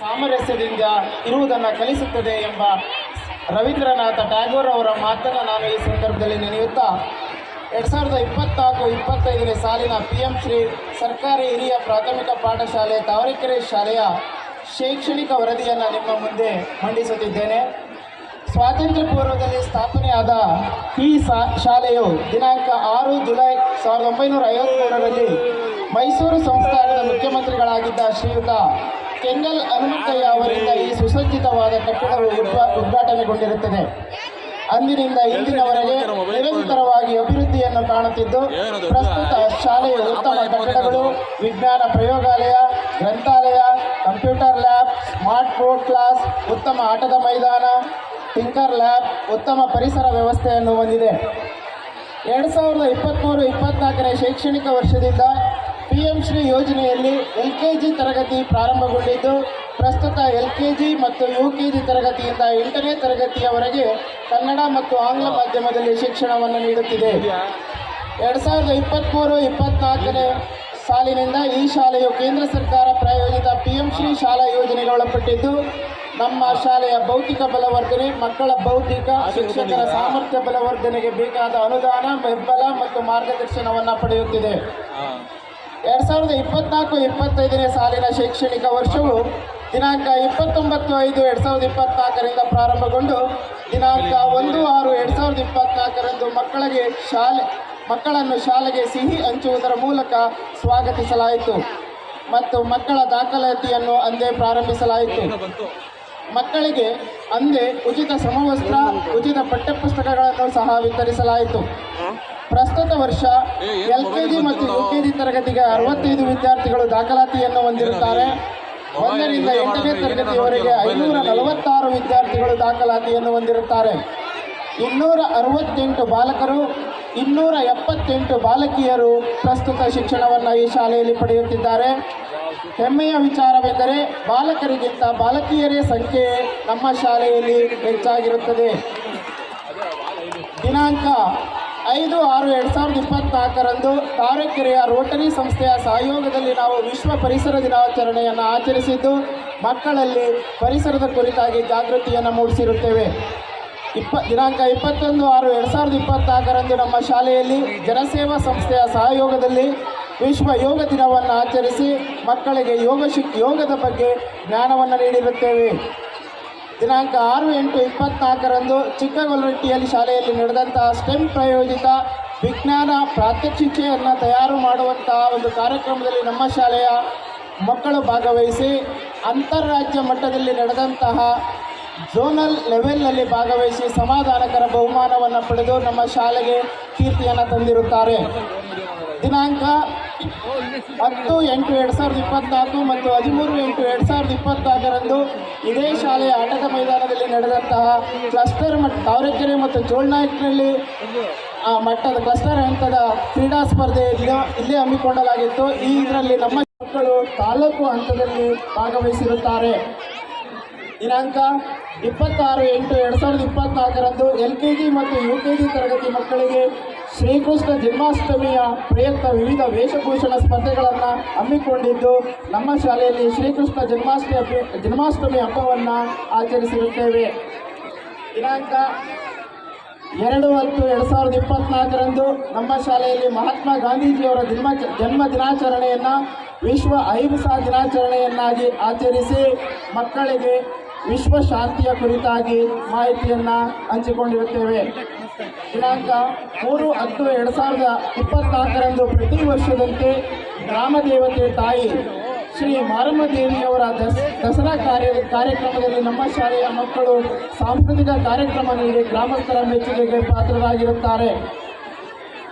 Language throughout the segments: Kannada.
ಸಾಮರಸ್ಯದಿಂದ ಇರುವುದನ್ನು ಕಲಿಸುತ್ತದೆ ಎಂಬ ರವೀಂದ್ರನಾಥ ಟ್ಯಾಗೋರ್ ಅವರ ಮಾತನ್ನು ನಾನು ಈ ಸಂದರ್ಭದಲ್ಲಿ ನೆನೆಯುತ್ತಾ 2024-25ನೇ ಸಾಲಿನ PM ಶ್ರೀ ಸರ್ಕಾರಿ ಹಿರಿಯ ಪ್ರಾಥಮಿಕ ಪಾಠಶಾಲೆ ತಾವರೆಕೆರೆ ಶಾಲೆಯ ಶೈಕ್ಷಣಿಕ ವರದಿಯನ್ನು ನಿಮ್ಮ ಮುಂದೆ ಮಂಡಿಸುತ್ತಿದ್ದೇನೆ. ಸ್ವಾತಂತ್ರ್ಯ ಪೂರ್ವದಲ್ಲಿ ಸ್ಥಾಪನೆಯಾದ ಈ ಶಾಲೆಯು ದಿನಾಂಕ 6 ಜುಲೈ 1953ರಲ್ಲಿ ಮೈಸೂರು ಸಂಸ್ಥಾನದ ಮುಖ್ಯಮಂತ್ರಿಗಳಾಗಿದ್ದ ಶ್ರೀಯುತ ಕೆಂಗಲ್ ಹನುಮಂತಯ್ಯ ಅವರಿಂದ ಈ ಸುಸಜ್ಜಿತವಾದ ಕಟ್ಟಡವು ಉದ್ಘಾಟನೆಗೊಂಡಿರುತ್ತದೆ. ಅಂದಿನಿಂದ ಇಂದಿನವರೆಗೆ ನಿರಂತರವಾಗಿ ಅಭಿವೃದ್ಧಿಯನ್ನು ಕಾಣುತ್ತಿದ್ದು, ಪ್ರಸ್ತುತ ಶಾಲೆಯ ಉತ್ತಮ ಕಟ್ಟಡಗಳು, ವಿಜ್ಞಾನ ಪ್ರಯೋಗಾಲಯ, ಗ್ರಂಥಾಲಯ, computer lab, smart board class, ಉತ್ತಮ ಆಟದ ಮೈದಾನ, ಟಿಂಕರ್ ಲ್ಯಾಬ್, ಉತ್ತಮ ಪರಿಸರ ವ್ಯವಸ್ಥೆಯನ್ನು ಹೊಂದಿದೆ. 2023-24ನೇ ಶೈಕ್ಷಣಿಕ ವರ್ಷದಿಂದ PM ಶ್ರೀ ಯೋಜನೆಯಲ್ಲಿ LKG ತರಗತಿ ಪ್ರಾರಂಭಗೊಂಡಿದ್ದು, ಪ್ರಸ್ತುತ LKG ಮತ್ತು UKG ತರಗತಿಯಿಂದ 8ನೇ ತರಗತಿಯವರೆಗೆ ಕನ್ನಡ ಮತ್ತು ಆಂಗ್ಲ ಮಾಧ್ಯಮದಲ್ಲಿ ಶಿಕ್ಷಣವನ್ನು ನೀಡುತ್ತಿದೆ. 2023-24ನೇ ಸಾಲಿನಿಂದ ಈ ಶಾಲೆಯು ಕೇಂದ್ರ ಸರ್ಕಾರ ಪ್ರಾಯೋಜಿತ PM ಶ್ರೀ ಶಾಲಾ ಯೋಜನೆಗೆ ಒಳಪಟ್ಟಿದ್ದು, ನಮ್ಮ ಶಾಲೆಯ ಭೌತಿಕ ಬಲವರ್ಧನೆ, ಮಕ್ಕಳ ಬೌದ್ಧಿಕ, ಶಿಕ್ಷಕರ ಸಾಮರ್ಥ್ಯ ಬಲವರ್ಧನೆಗೆ ಬೇಕಾದ ಅನುದಾನ, ಬೆಂಬಲ ಮತ್ತು ಮಾರ್ಗದರ್ಶನವನ್ನು ಪಡೆಯುತ್ತಿದೆ. 2024-25ನೇ ಸಾಲಿನ ಶೈಕ್ಷಣಿಕ ವರ್ಷವು ದಿನಾಂಕ 29/5/2024ರಿಂದ ಪ್ರಾರಂಭಗೊಂಡು ದಿನಾಂಕ 1/6/2024ರಂದು ಮಕ್ಕಳನ್ನು ಶಾಲೆಗೆ ಸಿಹಿ ಹಂಚುವುದರ ಮೂಲಕ ಸ್ವಾಗತಿಸಲಾಯಿತು ಮತ್ತು ಮಕ್ಕಳ ದಾಖಲಾತಿಯನ್ನು ಅಂದೇ ಪ್ರಾರಂಭಿಸಲಾಯಿತು. ಮಕ್ಕಳಿಗೆ ಅಂದೇ ಉಚಿತ ಸಮವಸ್ತ್ರ, ಉಚಿತ ಪಠ್ಯಪುಸ್ತಕಗಳನ್ನು ಸಹ ವಿತರಿಸಲಾಯಿತು. ಪ್ರಸ್ತುತ ವರ್ಷ LKG ಮತ್ತು UKG ತರಗತಿಗೆ 65 ವಿದ್ಯಾರ್ಥಿಗಳು ದಾಖಲಾತಿಯನ್ನು ಹೊಂದಿರುತ್ತಾರೆ. 1ರಿಂದ 8ನೇ ತರಗತಿಯವರೆಗೆ 546 ವಿದ್ಯಾರ್ಥಿಗಳು ದಾಖಲಾತಿಯನ್ನು ಹೊಂದಿರುತ್ತಾರೆ. 268 ಬಾಲಕರು, 278 ಬಾಲಕಿಯರು ಪ್ರಸ್ತುತ ಶಿಕ್ಷಣವನ್ನು ಈ ಶಾಲೆಯಲ್ಲಿ ಪಡೆಯುತ್ತಿದ್ದಾರೆ. ಹೆಮ್ಮೆಯ ವಿಚಾರವೆಂದರೆ ಬಾಲಕರಿಗಿಂತ ಬಾಲಕಿಯರೇ ಸಂಖ್ಯೆ ನಮ್ಮ ಶಾಲೆಯಲ್ಲಿ ಹೆಚ್ಚಾಗಿರುತ್ತದೆ. ದಿನಾಂಕ 5/6/2024ರಂದು ತಾವರೆಕೆರೆಯ ರೋಟರಿ ಸಂಸ್ಥೆಯ ಸಹಯೋಗದಲ್ಲಿ ನಾವು ವಿಶ್ವ ಪರಿಸರ ದಿನಾಚರಣೆಯನ್ನು ಆಚರಿಸಿದ್ದು, ಮಕ್ಕಳಲ್ಲಿ ಪರಿಸರದ ಕುರಿತಾಗಿ ಜಾಗೃತಿಯನ್ನು ಮೂಡಿಸಿರುತ್ತೇವೆ. ದಿನಾಂಕ 21/6/2024ರಂದು ನಮ್ಮ ಶಾಲೆಯಲ್ಲಿ ಜನಸೇವಾ ಸಂಸ್ಥೆಯ ಸಹಯೋಗದಲ್ಲಿ ವಿಶ್ವ ಯೋಗ ದಿನವನ್ನು ಆಚರಿಸಿ ಮಕ್ಕಳಿಗೆ ಯೋಗದ ಬಗ್ಗೆ ಜ್ಞಾನವನ್ನು ನೀಡಿರುತ್ತೇವೆ. ದಿನಾಂಕ 6/8/24ರಂದು ಚಿಕ್ಕಗೊಲ್ಲರಟ್ಟಿಯಲ್ಲಿ ಶಾಲೆಯಲ್ಲಿ ನಡೆದಂತಹ ಸ್ಟೆಮ್ ಪ್ರಾಯೋಜಿತ ವಿಜ್ಞಾನ ಪ್ರಾತ್ಯಕ್ಷಿಕೆಯನ್ನು ತಯಾರು ಮಾಡುವಂತಹ ಒಂದು ಕಾರ್ಯಕ್ರಮದಲ್ಲಿ ನಮ್ಮ ಶಾಲೆಯ ಮಕ್ಕಳು ಭಾಗವಹಿಸಿ ಅಂತಾರಾಜ್ಯ ಮಟ್ಟದಲ್ಲಿ ನಡೆದಂತಹ ಝೋನಲ್ ಲೆವೆಲ್ನಲ್ಲಿ ಭಾಗವಹಿಸಿ ಸಮಾಧಾನಕರ ಬಹುಮಾನವನ್ನು ಪಡೆದು ನಮ್ಮ ಶಾಲೆಗೆ ಕೀರ್ತಿಯನ್ನು ತಂದಿರುತ್ತಾರೆ. ದಿನಾಂಕ 10/8/2024 ಮತ್ತು 13/8/2024ರಂದು ಇದೇ ಶಾಲೆಯ ಆಟದ ಮೈದಾನದಲ್ಲಿ ನಡೆದಂತಹ ಕ್ಲಸ್ಟರ್ ತಾವರೆಕೆರೆ ಮತ್ತು ಚೋಳ್ನಾಯ್ಕನಲ್ಲಿ ಮಟ್ಟದ ಕ್ಲಸ್ಟರ್ ಹಂತದ ಕ್ರೀಡಾ ಸ್ಪರ್ಧೆ ಇಲ್ಲೇ ಹಮ್ಮಿಕೊಳ್ಳಲಾಗಿತ್ತು. ಇದರಲ್ಲಿ ನಮ್ಮ ಮಕ್ಕಳು ತಾಲೂಕು ಹಂತದಲ್ಲಿ ಭಾಗವಹಿಸಿರುತ್ತಾರೆ. ದಿನಾಂಕ 26/8/2024ರಂದು LKG ಮತ್ತು UKG ತರಗತಿ ಮಕ್ಕಳಿಗೆ ಶ್ರೀಕೃಷ್ಣ ಜನ್ಮಾಷ್ಟಮಿಯ ಪ್ರಯುಕ್ತ ವಿವಿಧ ವೇಷಭೂಷಣ ಸ್ಪರ್ಧೆಗಳನ್ನು ಹಮ್ಮಿಕೊಂಡಿದ್ದು, ನಮ್ಮ ಶಾಲೆಯಲ್ಲಿ ಶ್ರೀಕೃಷ್ಣ ಜನ್ಮಾಷ್ಟಮಿ ಹಬ್ಬವನ್ನು ಆಚರಿಸಿರುತ್ತೇವೆ. ದಿನಾಂಕ 2/10/2024ರಂದು ನಮ್ಮ ಶಾಲೆಯಲ್ಲಿ ಮಹಾತ್ಮ ಗಾಂಧೀಜಿಯವರ ಜನ್ಮ ದಿನಾಚರಣೆಯನ್ನು ವಿಶ್ವ ಅಹಿಂಸಾ ದಿನಾಚರಣೆಯನ್ನಾಗಿ ಆಚರಿಸಿ ಮಕ್ಕಳಿಗೆ ವಿಶ್ವ ಶಾಂತಿಯ ಕುರಿತಾಗಿ ಮಾಹಿತಿಯನ್ನು ಹಂಚಿಕೊಂಡಿರುತ್ತೇವೆ. ದಿನಾಂಕ 3/10/2024ರಂದು ಪ್ರತಿ ವರ್ಷದಂತೆ ಗ್ರಾಮ ದೇವತೆ ತಾಯಿ ಶ್ರೀ ಮಾರಮ್ಮ ದೇವಿಯವರ ದಸರಾ ಕಾರ್ಯಕ್ರಮದಲ್ಲಿ ನಮ್ಮ ಶಾಲೆಯ ಮಕ್ಕಳು ಸಾಂಸ್ಕೃತಿಕ ಕಾರ್ಯಕ್ರಮ ನೀಡಿ ಗ್ರಾಮಸ್ಥರ ಮೆಚ್ಚುಗೆಗೆ ಪಾತ್ರರಾಗಿರುತ್ತಾರೆ.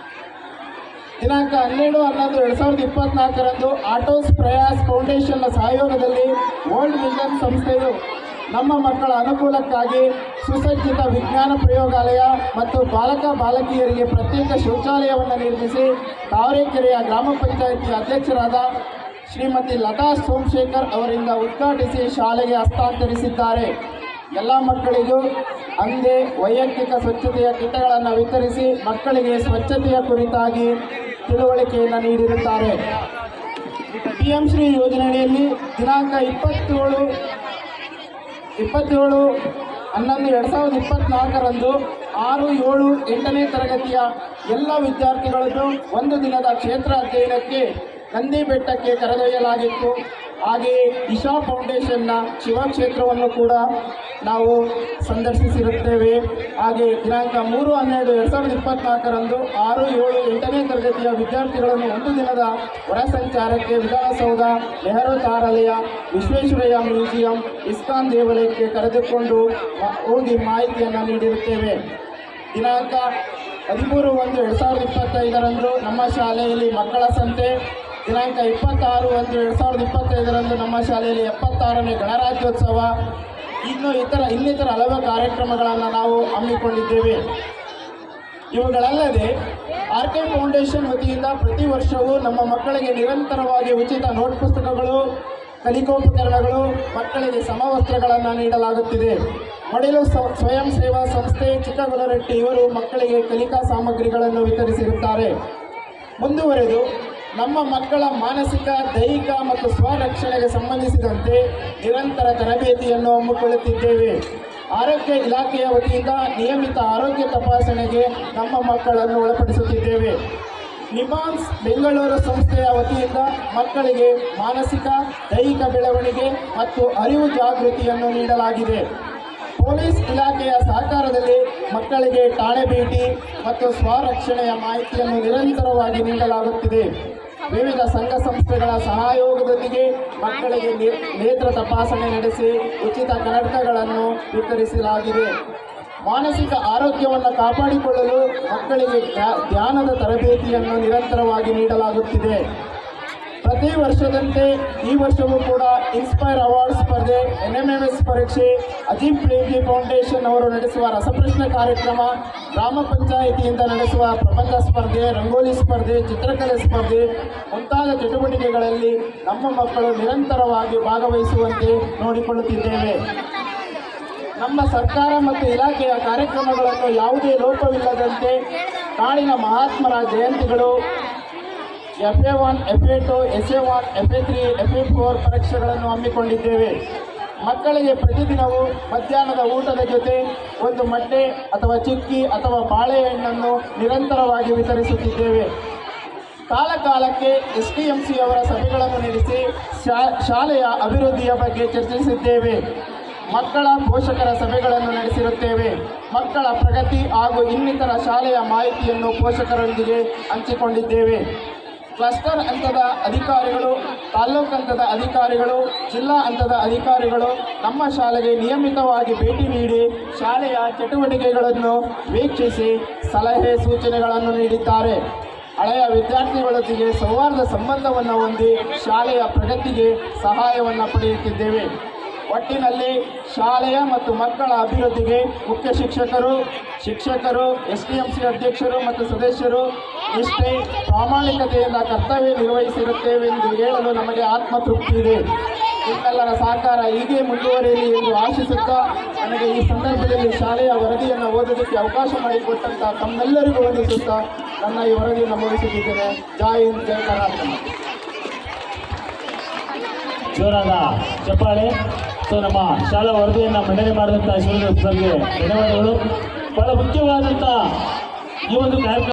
ದಿನಾಂಕ 12/11/2024ರಂದು ಆಟೋಸ್ ಪ್ರಯಾಸ್ ಫೌಂಡೇಶನ್ನ ಸಹಯೋಗದಲ್ಲಿ ವರ್ಲ್ಡ್ ವಿಷನ್ ಸಂಸ್ಥೆಯು ನಮ್ಮ ಮಕ್ಕಳ ಅನುಕೂಲಕ್ಕಾಗಿ ಸುಸಜ್ಜಿತ ವಿಜ್ಞಾನ ಪ್ರಯೋಗಾಲಯ ಮತ್ತು ಬಾಲಕಿಯರಿಗೆ ಪ್ರತ್ಯೇಕ ಶೌಚಾಲಯವನ್ನು ನಿರ್ಮಿಸಿ ತಾವರೆಕೆರೆಯ ಗ್ರಾಮ ಪಂಚಾಯಿತಿ ಅಧ್ಯಕ್ಷರಾದ ಶ್ರೀಮತಿ ಲತಾ ಸೋಮಶೇಖರ್ ಅವರಿಂದ ಉದ್ಘಾಟಿಸಿ ಶಾಲೆಗೆ ಹಸ್ತಾಂತರಿಸಿದ್ದಾರೆ. ಎಲ್ಲ ಮಕ್ಕಳಿಗೂ ಅಂದೇ ವೈಯಕ್ತಿಕ ಸ್ವಚ್ಛತೆಯ ಕಿಟ್ಗಳನ್ನು ವಿತರಿಸಿ ಮಕ್ಕಳಿಗೆ ಸ್ವಚ್ಛತೆಯ ಕುರಿತಾಗಿ ತಿಳುವಳಿಕೆಯನ್ನು ನೀಡಿರುತ್ತಾರೆ. PM ಶ್ರೀ ಯೋಜನೆಯಲ್ಲಿ ದಿನಾಂಕ 27/11/2024ರಂದು 6, 7, 8ನೇ ತರಗತಿಯ ಎಲ್ಲ ವಿದ್ಯಾರ್ಥಿಗಳನ್ನು ಒಂದು ದಿನದ ಕ್ಷೇತ್ರ ಅಧ್ಯಯನಕ್ಕೆ ನಂದಿ ಬೆಟ್ಟಕ್ಕೆ ಕರೆದೊಯ್ಯಲಾಗಿತ್ತು. ಹಾಗೆಯೇ ಇಶಾ ಫೌಂಡೇಶನ್ನ ಶಿವಕ್ಷೇತ್ರವನ್ನು ಕೂಡ ನಾವು ಸಂದರ್ಶಿಸಿರುತ್ತೇವೆ. ಹಾಗೆ ದಿನಾಂಕ 3/12/2024ರಂದು 6, 7, 8ನೇ ತರಗತಿಯ ವಿದ್ಯಾರ್ಥಿಗಳನ್ನು ಒಂದು ದಿನದ ಹೊರ ಸಂಚಾರಕ್ಕೆ ವಿಧಾನಸೌಧ, ನೆಹರು ತಾರಾಲಯ, ವಿಶ್ವೇಶ್ವರಯ್ಯ ಮ್ಯೂಸಿಯಂ, ಇಸ್ಕಾನ್ ದೇವಾಲಯಕ್ಕೆ ಕರೆದುಕೊಂಡು ಹೋಗಿ ಮಾಹಿತಿಯನ್ನು ನೀಡಿರುತ್ತೇವೆ. ದಿನಾಂಕ 13/1/2025ರಂದು ನಮ್ಮ ಶಾಲೆಯಲ್ಲಿ ಮಕ್ಕಳ ಸಂತೆ, ದಿನಾಂಕ 26/1/2025ರಂದು ನಮ್ಮ ಶಾಲೆಯಲ್ಲಿ 76ನೇ ಗಣರಾಜ್ಯೋತ್ಸವ, ಇನ್ನಿತರ ಹಲವು ಕಾರ್ಯಕ್ರಮಗಳನ್ನು ನಾವು ಹಮ್ಮಿಕೊಂಡಿದ್ದೇವೆ. ಇವುಗಳಲ್ಲದೆ RK ಫೌಂಡೇಶನ್ ವತಿಯಿಂದ ಪ್ರತಿ ವರ್ಷವೂ ನಮ್ಮ ಮಕ್ಕಳಿಗೆ ನಿರಂತರವಾಗಿ ಉಚಿತ ನೋಟ್ ಪುಸ್ತಕಗಳು, ಕಲಿಕೋಪಕರಣಗಳು, ಮಕ್ಕಳಿಗೆ ಸಮವಸ್ತ್ರಗಳನ್ನು ನೀಡಲಾಗುತ್ತಿದೆ. ಮಡಿಲು ಸ್ವಯಂ ಸೇವಾ ಸಂಸ್ಥೆ ಚಿಕ್ಕಗುಲರಟ್ಟಿ ಇವರು ಮಕ್ಕಳಿಗೆ ಕಲಿಕಾ ಸಾಮಗ್ರಿಗಳನ್ನು ವಿತರಿಸಿರುತ್ತಾರೆ. ಮುಂದುವರೆದು ನಮ್ಮ ಮಕ್ಕಳ ಮಾನಸಿಕ, ದೈಹಿಕ ಮತ್ತು ಸ್ವರಕ್ಷಣೆಗೆ ಸಂಬಂಧಿಸಿದಂತೆ ನಿರಂತರ ತರಬೇತಿಯನ್ನು ಹಮ್ಮಿಕೊಳ್ಳುತ್ತಿದ್ದೇವೆ. ಆರೋಗ್ಯ ಇಲಾಖೆಯ ವತಿಯಿಂದ ನಿಯಮಿತ ಆರೋಗ್ಯ ತಪಾಸಣೆಗೆ ನಮ್ಮ ಮಕ್ಕಳನ್ನು ಒಳಪಡಿಸುತ್ತಿದ್ದೇವೆ. ನಿಮಾನ್ಸ್ ಬೆಂಗಳೂರು ಸಂಸ್ಥೆಯ ವತಿಯಿಂದ ಮಕ್ಕಳಿಗೆ ಮಾನಸಿಕ, ದೈಹಿಕ ಬೆಳವಣಿಗೆ ಮತ್ತು ಅರಿವು ಜಾಗೃತಿಯನ್ನು ನೀಡಲಾಗಿದೆ. ಪೊಲೀಸ್ ಇಲಾಖೆಯ ಸಹಕಾರದಲ್ಲಿ ಮಕ್ಕಳಿಗೆ ಠಾಣೆ ಭೇಟಿ ಮತ್ತು ಸ್ವರಕ್ಷಣೆಯ ಮಾಹಿತಿಯನ್ನು ನಿರಂತರವಾಗಿ ನೀಡಲಾಗುತ್ತಿದೆ. ವಿವಿಧ ಸಂಘ ಸಂಸ್ಥೆಗಳ ಸಹಯೋಗದೊಂದಿಗೆ ಮಕ್ಕಳಿಗೆ ನೇತ್ರ ತಪಾಸಣೆ ನಡೆಸಿ ಉಚಿತ ಕನ್ನಡಕಗಳನ್ನು ವಿತರಿಸಲಾಗಿದೆ. ಮಾನಸಿಕ ಆರೋಗ್ಯವನ್ನು ಕಾಪಾಡಿಕೊಳ್ಳಲು ಮಕ್ಕಳಿಗೆ ಧ್ಯಾನದ ತರಬೇತಿಯನ್ನು ನಿರಂತರವಾಗಿ ನೀಡಲಾಗುತ್ತಿದೆ. ಪ್ರತಿ ವರ್ಷದಂತೆ ಈ ವರ್ಷವೂ ಕೂಡ ಇನ್ಸ್ಪೈರ್ ಅವಾರ್ಡ್ ಸ್ಪರ್ಧೆ, NMMS ಪರೀಕ್ಷೆ, ಅಜೀಂ ಪ್ರೇಮ್ಜಿ ಫೌಂಡೇಶನ್ ಅವರು ನಡೆಸುವ ರಸಪ್ರಶ್ನೆ ಕಾರ್ಯಕ್ರಮ, ಗ್ರಾಮ ಪಂಚಾಯಿತಿಯಿಂದ ನಡೆಸುವ ಪ್ರಬಂಧ ಸ್ಪರ್ಧೆ, ರಂಗೋಲಿ ಸ್ಪರ್ಧೆ, ಚಿತ್ರಕಲೆ ಸ್ಪರ್ಧೆ ಮುಂತಾದ ಚಟುವಟಿಕೆಗಳಲ್ಲಿ ನಮ್ಮ ಮಕ್ಕಳು ನಿರಂತರವಾಗಿ ಭಾಗವಹಿಸುವಂತೆ ನೋಡಿಕೊಳ್ಳುತ್ತಿದ್ದೇವೆ. ನಮ್ಮ ಸರ್ಕಾರ ಮತ್ತು ಇಲಾಖೆಯ ಕಾರ್ಯಕ್ರಮಗಳನ್ನು ಯಾವುದೇ ಲೋಪವಿಲ್ಲದಂತೆ ನಾಡಿನ ಮಹಾತ್ಮರ ಜಯಂತಿಗಳು, FA1, FA2, SA1, FA3, FA4 ಪರೀಕ್ಷೆಗಳನ್ನು ಹಮ್ಮಿಕೊಂಡಿದ್ದೇವೆ. ಮಕ್ಕಳಿಗೆ ಪ್ರತಿದಿನವು ಮಧ್ಯಾಹ್ನದ ಊಟದ ಜೊತೆ ಒಂದು ಮೊಟ್ಟೆ ಅಥವಾ ಚಿಕ್ಕಿ ಅಥವಾ ಬಾಳೆಹಣ್ಣನ್ನು ನಿರಂತರವಾಗಿ ವಿತರಿಸುತ್ತಿದ್ದೇವೆ. ಕಾಲಕಾಲಕ್ಕೆ STMC ಅವರ ಸಭೆಗಳನ್ನು ನಡೆಸಿ ಶಾಲೆಯ ಅಭಿವೃದ್ಧಿಯ ಬಗ್ಗೆ ಚರ್ಚಿಸಿದ್ದೇವೆ. ಮಕ್ಕಳ ಪೋಷಕರ ಸಭೆಗಳನ್ನು ನಡೆಸಿರುತ್ತೇವೆ. ಮಕ್ಕಳ ಪ್ರಗತಿ ಹಾಗೂ ಇನ್ನಿತರ ಶಾಲೆಯ ಮಾಹಿತಿಯನ್ನು ಪೋಷಕರೊಂದಿಗೆ ಹಂಚಿಕೊಂಡಿದ್ದೇವೆ. ಕ್ಲಸ್ಟರ್ ಹಂತದ ಅಧಿಕಾರಿಗಳು, ತಾಲ್ಲೂಕು ಹಂತದ ಅಧಿಕಾರಿಗಳು, ಜಿಲ್ಲಾ ಹಂತದ ಅಧಿಕಾರಿಗಳು ನಮ್ಮ ಶಾಲೆಗೆ ನಿಯಮಿತವಾಗಿ ಭೇಟಿ ನೀಡಿ ಶಾಲೆಯ ಚಟುವಟಿಕೆಗಳನ್ನು ವೀಕ್ಷಿಸಿ ಸಲಹೆ ಸೂಚನೆಗಳನ್ನು ನೀಡಿದ್ದಾರೆ. ಹಳೆಯ ವಿದ್ಯಾರ್ಥಿಗಳೊಂದಿಗೆ ಸೌಹಾರ್ದ ಸಂಬಂಧವನ್ನು ಹೊಂದಿ ಶಾಲೆಯ ಪ್ರಗತಿಗೆ ಸಹಾಯವನ್ನು ಪಡೆಯುತ್ತಿದ್ದೇವೆ. ಒಟ್ಟಿನಲ್ಲಿ ಶಾಲೆಯ ಮತ್ತು ಮಕ್ಕಳ ಅಭಿವೃದ್ಧಿಗೆ ಮುಖ್ಯ ಶಿಕ್ಷಕರು, STMC ಅಧ್ಯಕ್ಷರು ಮತ್ತು ಸದಸ್ಯರು ನಿಷ್ಠೆ, ಪ್ರಾಮಾಣಿಕತೆಯಿಂದ ಕರ್ತವ್ಯ ನಿರ್ವಹಿಸಿರುತ್ತೇವೆ ಎಂದು ಹೇಳಲು ನಮಗೆ ಆತ್ಮತೃಪ್ತಿ ಇದೆ. ನಿಮ್ಮೆಲ್ಲರ ಸಹಕಾರ ಹೀಗೆ ಮುಂದುವರಿಯಲಿ ಎಂದು ಆಶಿಸುತ್ತಾ, ನನಗೆ ಈ ಸಂದರ್ಭದಲ್ಲಿ ಶಾಲೆಯ ವರದಿಯನ್ನು ಓದೋದಕ್ಕೆ ಅವಕಾಶ ಮಾಡಿಕೊಟ್ಟಂಥ ತಮ್ಮೆಲ್ಲರಿಗೂ ವಂದಿಸುತ್ತಾ ನನ್ನ ಈ ವರದಿಯನ್ನು ಮುಗಿಸುತ್ತಿದ್ದೇನೆ. ಜೈ ಹಿಂದ್, ಜೈ ಕರ್ನಾಟಕ. ಜೋರಾದ ಚಪ್ಪಾಳೆ. ಸೊ ನಮ್ಮ ಶಾಲಾ ವರದಿಯನ್ನು ಮಂಡನೆ ಮಾಡಿದಂಥ ಶಿವಲಿಂಗ ಸರ್ಗೆ ಧನ್ಯವಾದಗಳು. ಬಹಳ ಮುಖ್ಯವಾದಂಥ ಈ ಒಂದು ಕಾರ್ಯಕ್ರಮ